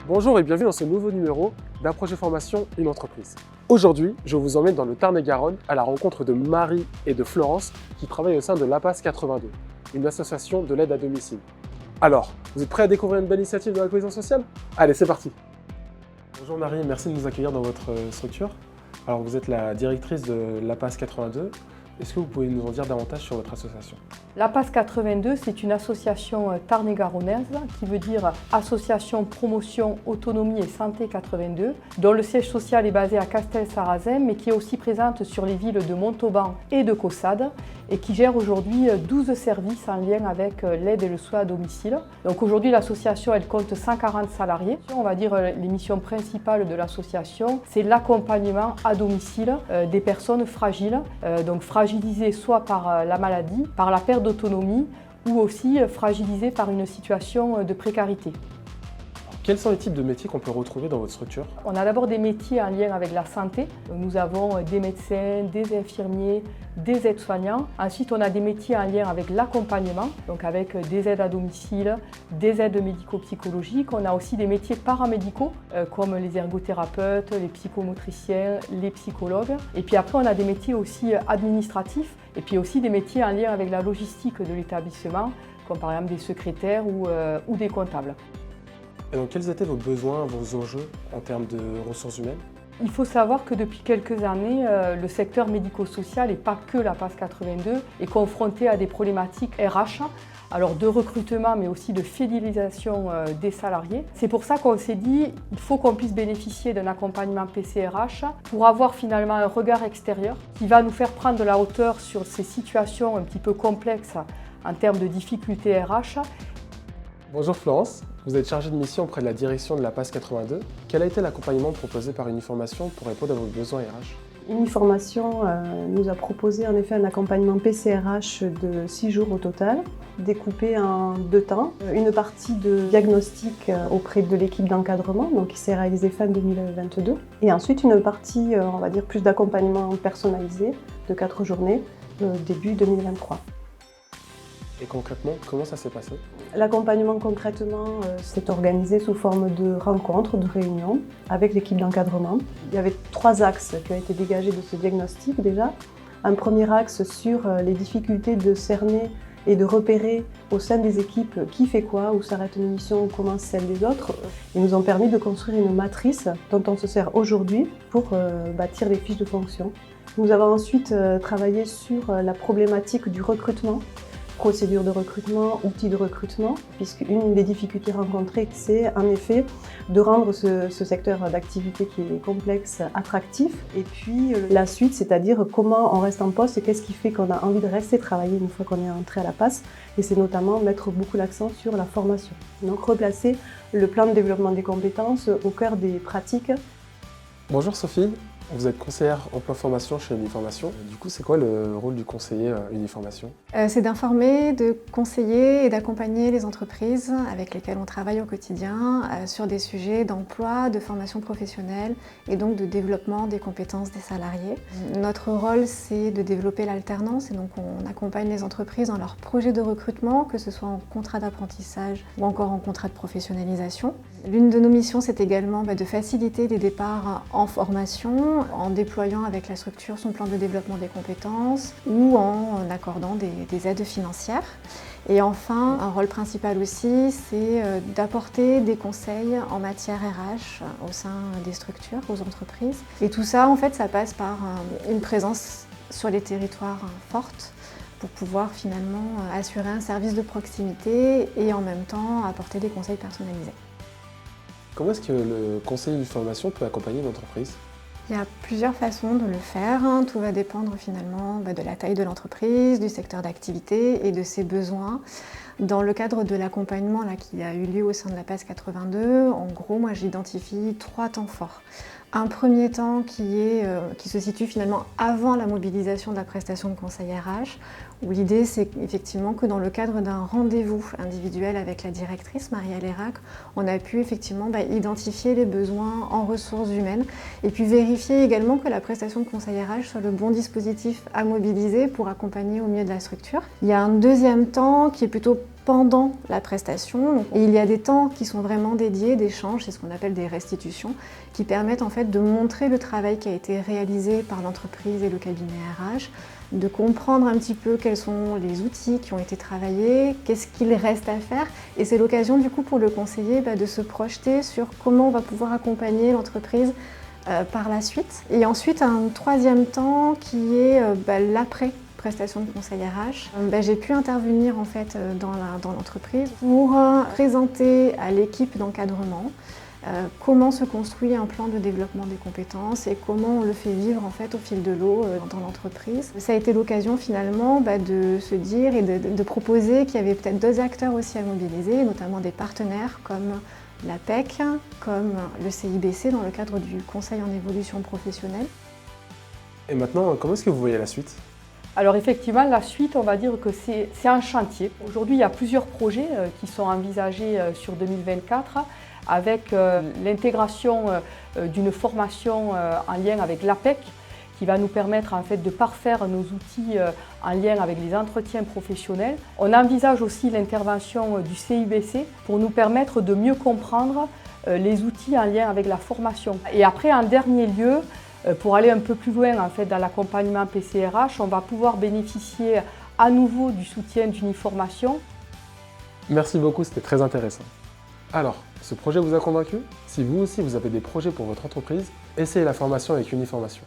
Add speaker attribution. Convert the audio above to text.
Speaker 1: Bonjour et bienvenue dans ce nouveau numéro d'un projet formation, une entreprise. Aujourd'hui, je vous emmène dans le Tarn-et-Garonne à la rencontre de Marie et de Florence qui travaillent au sein de l'APAS 82, une association de l'aide à domicile. Alors, vous êtes prêts à découvrir une belle initiative de la cohésion sociale? Allez, c'est parti! Bonjour Marie, merci de nous accueillir dans votre structure. Alors, vous êtes la directrice de l'APAS 82. Est-ce que vous pouvez nous en dire davantage sur votre association?
Speaker 2: L'APAS 82, c'est une association tarn-et-garonnaise qui veut dire Association Promotion Autonomie et Santé 82, dont le siège social est basé à Castel-Sarrazin, mais qui est aussi présente sur les villes de Montauban et de Caussade, et qui gère aujourd'hui 12 services en lien avec l'aide et le soin à domicile. Donc aujourd'hui, l'association elle compte 140 salariés. On va dire les missions principales de l'association, c'est l'accompagnement à domicile des personnes fragiles, donc fragilisées soit par la maladie, par la perte d'autonomie ou aussi fragilisées par une situation de précarité.
Speaker 1: Quels sont les types de métiers qu'on peut retrouver dans votre structure?
Speaker 2: On a d'abord des métiers en lien avec la santé. Nous avons des médecins, des infirmiers, des aides-soignants. Ensuite, on a des métiers en lien avec l'accompagnement, donc avec des aides à domicile, des aides médico-psychologiques. On a aussi des métiers paramédicaux, comme les ergothérapeutes, les psychomotriciens, les psychologues. Et puis après, on a des métiers aussi administratifs, et puis aussi des métiers en lien avec la logistique de l'établissement, comme par exemple des secrétaires ou des comptables.
Speaker 1: Et donc, quels étaient vos besoins, vos enjeux en termes de ressources humaines?
Speaker 2: Il faut savoir que depuis quelques années, le secteur médico-social, et pas que l'APAS 82, est confronté à des problématiques RH, alors de recrutement mais aussi de fidélisation des salariés. C'est pour ça qu'on s'est dit qu'il faut qu'on puisse bénéficier d'un accompagnement PCRH pour avoir finalement un regard extérieur qui va nous faire prendre de la hauteur sur ces situations un petit peu complexes en termes de difficultés RH.
Speaker 1: Bonjour Florence, vous êtes chargée de mission auprès de la direction de l'APAS 82. Quel a été l'accompagnement proposé par Uniformation pour répondre à vos besoins RH?
Speaker 3: Uniformation nous a proposé en effet un accompagnement PCRH de 6 jours au total, découpé en 2 temps. Une partie de diagnostic auprès de l'équipe d'encadrement, donc qui s'est réalisée fin 2022. Et ensuite une partie, on va dire, plus d'accompagnement personnalisé de 4 journées, début 2023.
Speaker 1: Et concrètement, comment ça s'est passé?
Speaker 3: L'accompagnement concrètement s'est organisé sous forme de rencontres, de réunions avec l'équipe d'encadrement. Il y avait 3 axes qui ont été dégagés de ce diagnostic déjà. Un premier axe sur les difficultés de cerner et de repérer au sein des équipes qui fait quoi, où s'arrête une mission, où commence celle des autres. Ils nous ont permis de construire une matrice dont on se sert aujourd'hui pour bâtir les fiches de fonction. Nous avons ensuite travaillé sur la problématique du recrutement. Procédure de recrutement, outils de recrutement, puisqu'une des difficultés rencontrées, c'est en effet de rendre ce secteur d'activité qui est complexe, attractif. Et puis la suite, c'est-à-dire comment on reste en poste et qu'est-ce qui fait qu'on a envie de rester travailler une fois qu'on est entré à la PAS. Et c'est notamment mettre beaucoup l'accent sur la formation. Donc replacer le plan de développement des compétences au cœur des pratiques.
Speaker 1: Bonjour Sophie. Vous êtes conseillère emploi-formation chez Uniformation. Du coup, c'est quoi le rôle du conseiller Uniformation?
Speaker 4: C'est d'informer, de conseiller et d'accompagner les entreprises avec lesquelles on travaille au quotidien sur des sujets d'emploi, de formation professionnelle et donc de développement des compétences des salariés. Notre rôle, c'est de développer l'alternance et donc on accompagne les entreprises dans leurs projets de recrutement, que ce soit en contrat d'apprentissage ou encore en contrat de professionnalisation. L'une de nos missions, c'est également de faciliter les départs en formation, en déployant avec la structure son plan de développement des compétences ou en accordant des aides financières. Et enfin, un rôle principal aussi, c'est d'apporter des conseils en matière RH au sein des structures, aux entreprises. Et tout ça, en fait, ça passe par une présence sur les territoires forte pour pouvoir finalement assurer un service de proximité et en même temps apporter des conseils personnalisés.
Speaker 1: Comment est-ce que le conseiller Uniformation peut accompagner une entreprise?
Speaker 4: Il y a plusieurs façons de le faire. Tout va dépendre finalement de la taille de l'entreprise, du secteur d'activité et de ses besoins. Dans le cadre de l'accompagnement qui a eu lieu au sein de l'APAS 82, en gros, moi j'identifie 3 temps forts. Un premier temps qui se situe finalement avant la mobilisation de la prestation de conseil RH, où l'idée c'est effectivement que dans le cadre d'un rendez-vous individuel avec la directrice Marie Lérac, on a pu effectivement identifier les besoins en ressources humaines et puis vérifier également que la prestation de conseil RH soit le bon dispositif à mobiliser pour accompagner au mieux de la structure. Il y a un deuxième temps qui est plutôt pendant la prestation. Et il y a des temps qui sont vraiment dédiés, d'échanges, c'est ce qu'on appelle des restitutions, qui permettent en fait de montrer le travail qui a été réalisé par l'entreprise et le cabinet RH, de comprendre un petit peu quels sont les outils qui ont été travaillés, qu'est-ce qu'il reste à faire. Et c'est l'occasion du coup pour le conseiller de se projeter sur comment on va pouvoir accompagner l'entreprise par la suite. Et ensuite un troisième temps qui est l'après-prestation de conseil RH. J'ai pu intervenir en fait dans l'entreprise pour présenter à l'équipe d'encadrement comment se construit un plan de développement des compétences et comment on le fait vivre en fait au fil de l'eau dans l'entreprise. Ça a été l'occasion finalement de se dire et de proposer qu'il y avait peut-être d'autres acteurs aussi à mobiliser, notamment des partenaires comme l'APEC, comme le CIBC dans le cadre du Conseil en évolution professionnelle.
Speaker 1: Et maintenant, comment est-ce que vous voyez la suite ?
Speaker 2: Alors effectivement, la suite, on va dire que c'est un chantier. Aujourd'hui, il y a plusieurs projets qui sont envisagés sur 2024 avec l'intégration d'une formation en lien avec l'APEC qui va nous permettre en fait de parfaire nos outils en lien avec les entretiens professionnels. On envisage aussi l'intervention du CIBC pour nous permettre de mieux comprendre les outils en lien avec la formation. Et après, en dernier lieu, pour aller un peu plus loin en fait, dans l'accompagnement PCRH, on va pouvoir bénéficier à nouveau du soutien d'Uniformation.
Speaker 1: Merci beaucoup, c'était très intéressant. Alors, ce projet vous a convaincu ? Si vous aussi vous avez des projets pour votre entreprise, essayez la formation avec Uniformation.